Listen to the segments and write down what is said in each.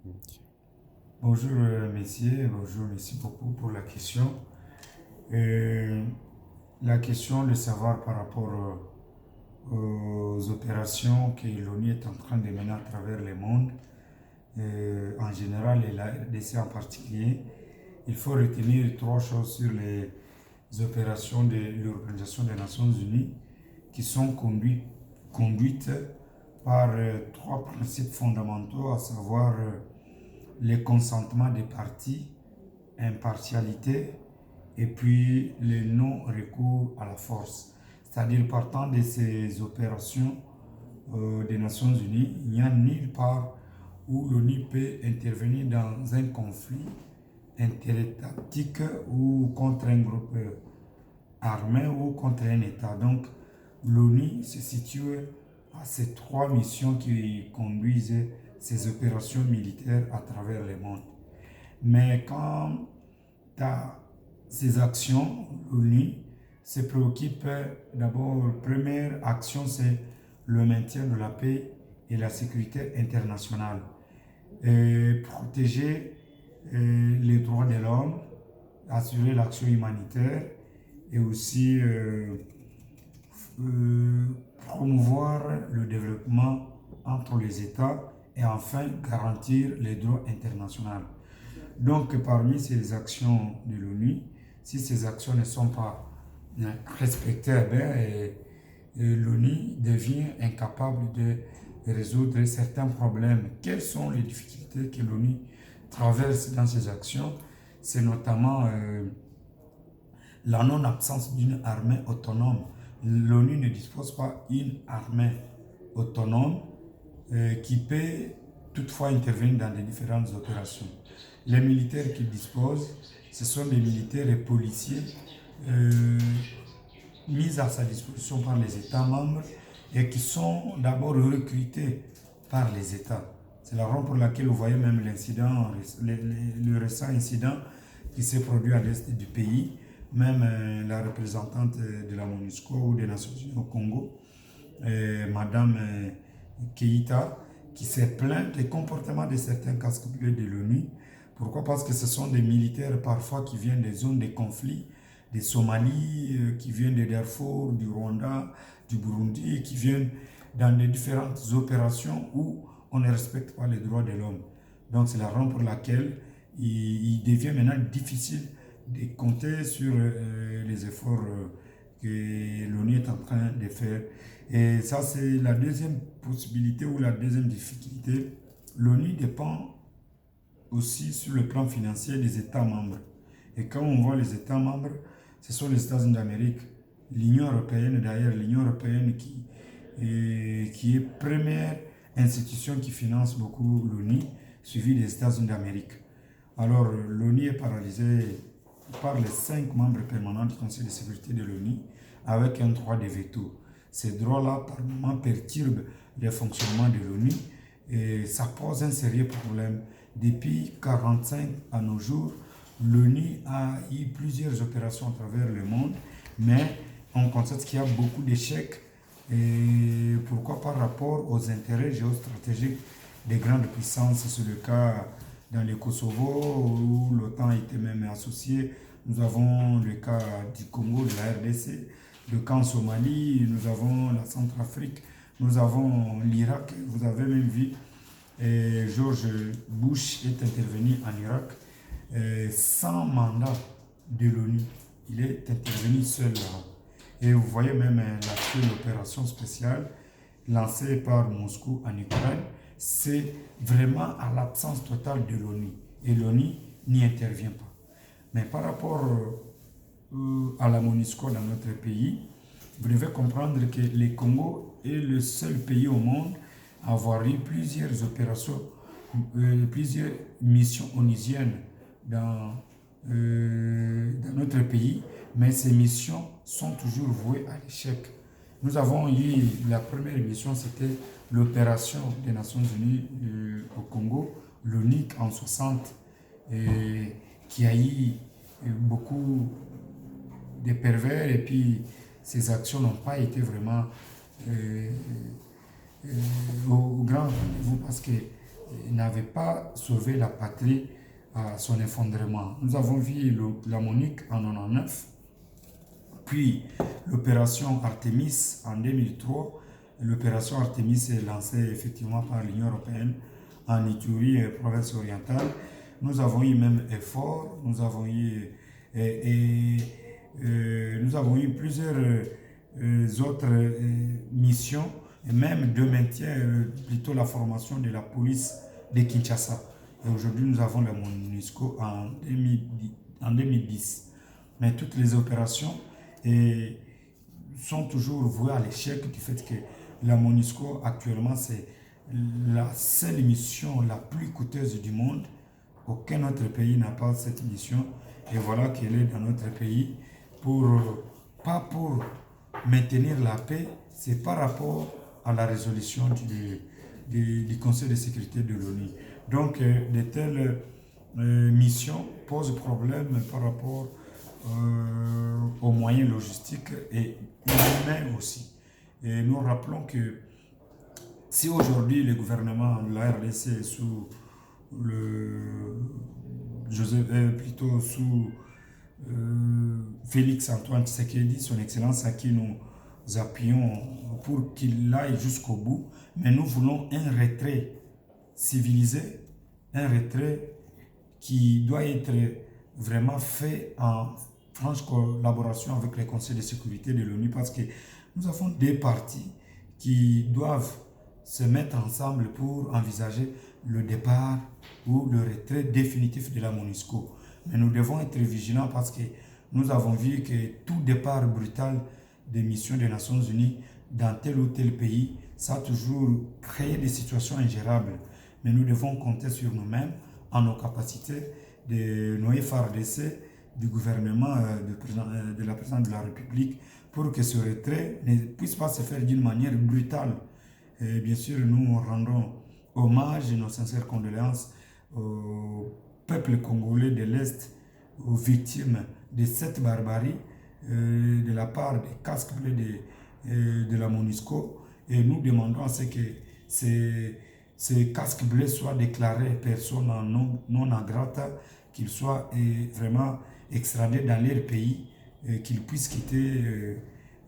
Ok. Bonjour messieurs, bonjour, merci beaucoup pour la question. Euh, la question de savoir par rapport aux opérations que l'ONU est en train de mener à travers le monde, en général et la RDC en particulier, il faut retenir trois choses sur les opérations de l'Organisation des Nations Unies qui sont conduites par trois principes fondamentaux, à savoir le consentement des parties, impartialité et puis le non-recours à la force. C'est-à-dire, partant de ces opérations des Nations Unies, il n'y a nulle part où l'ONU peut intervenir dans un conflit interétatique ou contre un groupe armé ou contre un État. Donc, l'ONU se situe à ces trois missions qui conduisent ces opérations militaires à travers le monde. Mais quand à ces actions, l'ONU se préoccupe d'abord, la première action, c'est le maintien de la paix et la sécurité internationale. Protéger les droits de l'homme, assurer l'action humanitaire et aussi promouvoir le développement entre les États et enfin garantir les droits internationaux. Donc, parmi ces actions de l'ONU, si ces actions ne sont pas respectées, l'ONU devient incapable de résoudre certains problèmes. Quelles sont les difficultés que l'ONU traverse dans ces actions? C'est notamment la non-absence d'une armée autonome. L'ONU ne dispose pas d'une armée autonome qui peut toutefois intervenir dans les différentes opérations. Les militaires qui disposent, ce sont des militaires et policiers euh, mis à sa disposition par les États membres et qui sont d'abord recrutés par les États. C'est la raison pour laquelle vous voyez même l'incident, le récent incident qui s'est produit à l'est du pays. Même la représentante de la MONUSCO ou des Nations Unies au Congo, Madame Keïta, qui s'est plainte des comportements de certains casques bleus de l'ONU. Pourquoi? Parce que ce sont des militaires parfois qui viennent des zones de conflit, des Somalie, qui viennent de Darfour, du Rwanda, du Burundi, et qui viennent dans les différentes opérations où on ne respecte pas les droits de l'homme. Donc c'est la raison pour laquelle il devient maintenant difficile de compter sur les efforts que l'ONU est en train de faire. Et ça, c'est la deuxième possibilité ou la deuxième difficulté. L'ONU dépend aussi sur le plan financier des États membres. Et quand on voit les États membres, ce sont les États-Unis d'Amérique, l'Union européenne d'ailleurs, l'Union européenne qui est première institution qui finance beaucoup l'ONU, suivie des États-Unis d'Amérique. Alors l'ONU est paralysée par les 5 membres permanents du Conseil de sécurité de l'ONU avec un droit de veto. Ces droits-là, par moments, perturbent le fonctionnement de l'ONU et ça pose un sérieux problème. Depuis 1945 à nos jours, l'ONU a eu plusieurs opérations à travers le monde, mais on constate qu'il y a beaucoup d'échecs. Et pourquoi? Par rapport aux intérêts géostratégiques des grandes puissances. C'est le cas dans le Kosovo, où l'OTAN était même associée. Nous avons le cas du Congo, de la RDC, le cas en Somalie, nous avons la Centrafrique, nous avons l'Irak. Vous avez même vu, George Bush est intervenu en Irak sans mandat de l'ONU. Il est intervenu seul là. Et vous voyez même l'actuelle opération spéciale lancée par Moscou en Ukraine, c'est vraiment à l'absence totale de l'ONU. Et l'ONU n'y intervient pas. Mais par rapport à la MONUSCO dans notre pays, vous devez comprendre que le Congo est le seul pays au monde à avoir eu plusieurs opérations, plusieurs missions onusiennes dans notre pays, mais ces missions sont toujours vouées à l'échec. Nous avons eu la première mission, c'était l'opération des Nations Unies au Congo, l'ONIC en 60, qui a eu beaucoup de pervers et puis ces actions n'ont pas été vraiment au grand rendez-vous parce que n'avait pas sauvé la patrie à son effondrement. Nous avons vu la MONUC en 1999, puis l'opération Artemis en 2003. L'opération Artemis est lancée effectivement par l'Union européenne en Ituri, province orientale. Nous avons eu même effort, nous avons eu plusieurs autres missions, et même de maintien, plutôt la formation de la police de Kinshasa. Et aujourd'hui, nous avons la MONUSCO en 2010. Mais toutes les opérations sont toujours vouées à l'échec du fait que la MONUSCO, actuellement, c'est la seule mission la plus coûteuse du monde. Aucun autre pays n'a pas cette mission. Et voilà qu'elle est dans notre pays, pas pour maintenir la paix, c'est par rapport à la résolution du Conseil de sécurité de l'ONU. Donc, de telles missions posent problème par rapport aux moyens logistiques et humains aussi. Et nous rappelons que si aujourd'hui le gouvernement de la RDC sous Félix Antoine Tshisekedi, son excellence à qui nous appuyons pour qu'il aille jusqu'au bout, mais nous voulons un retrait civilisé, un retrait qui doit être vraiment fait en franche collaboration avec les conseils de sécurité de l'ONU, parce que nous avons des partis qui doivent se mettre ensemble pour envisager le départ ou le retrait définitif de la MONUSCO. Mais nous devons être vigilants parce que nous avons vu que tout départ brutal des missions des Nations Unies dans tel ou tel pays, ça a toujours créé des situations ingérables. Mais nous devons compter sur nous-mêmes, en nos capacités, de nos FARDC, du gouvernement, de la présidente de la République, pour que ce retrait ne puisse pas se faire d'une manière brutale. Et bien sûr, nous rendons hommage et nos sincères condoléances au peuple congolais de l'Est, aux victimes de cette barbarie de la part des casques bleus de la MONUSCO. Et nous demandons à ce que ces casques bleus soient déclarés personnes non grata, qu'ils soient vraiment extradés dans leur pays, qu'ils puissent quitter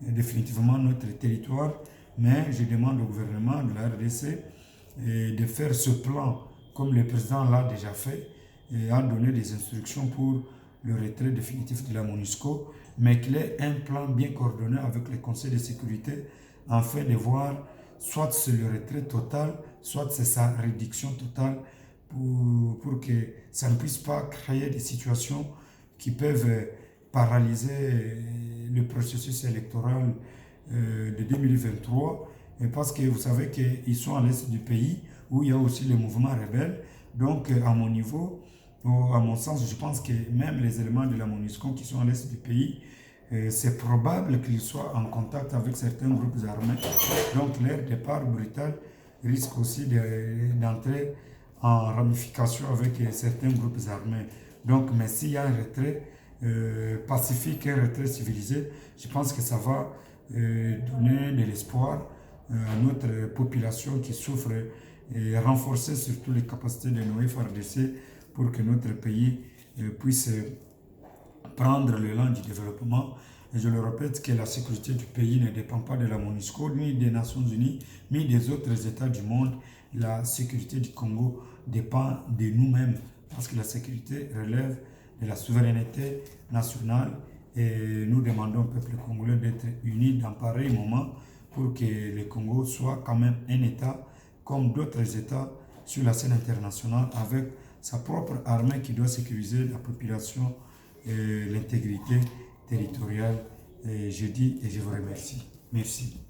définitivement notre territoire. Mais je demande au gouvernement de la RDC de faire ce plan comme le président l'a déjà fait et a donné des instructions pour le retrait définitif de la MONUSCO, mais qu'il ait un plan bien coordonné avec les conseils de sécurité afin de voir soit c'est le retrait total, soit c'est sa réduction totale pour que ça ne puisse pas créer des situations qui peuvent paralyser le processus électoral de 2023, parce que vous savez qu'ils sont à l'est du pays où il y a aussi les mouvements rebelles. Donc à mon niveau, à mon sens, je pense que même les éléments de la MONUSCO qui sont à l'est du pays, c'est probable qu'ils soient en contact avec certains groupes armés. Donc leur départ brutal risque aussi d'entrer en ramification avec certains groupes armés. Donc, mais s'il y a un retrait pacifique, un retrait civilisé, je pense que ça va donner de l'espoir à notre population qui souffre et renforcer surtout les capacités de nos FARDC pour que notre pays puisse prendre l'élan du développement. Et je le répète que la sécurité du pays ne dépend pas de la MONUSCO, ni des Nations Unies, ni des autres États du monde. La sécurité du Congo dépend de nous-mêmes, parce que la sécurité relève de la souveraineté nationale. Et nous demandons au peuple congolais d'être unis dans pareil moment pour que le Congo soit quand même un État comme d'autres États sur la scène internationale, avec sa propre armée qui doit sécuriser la population et l'intégrité territoriale. Et je dis et je vous remercie. Merci.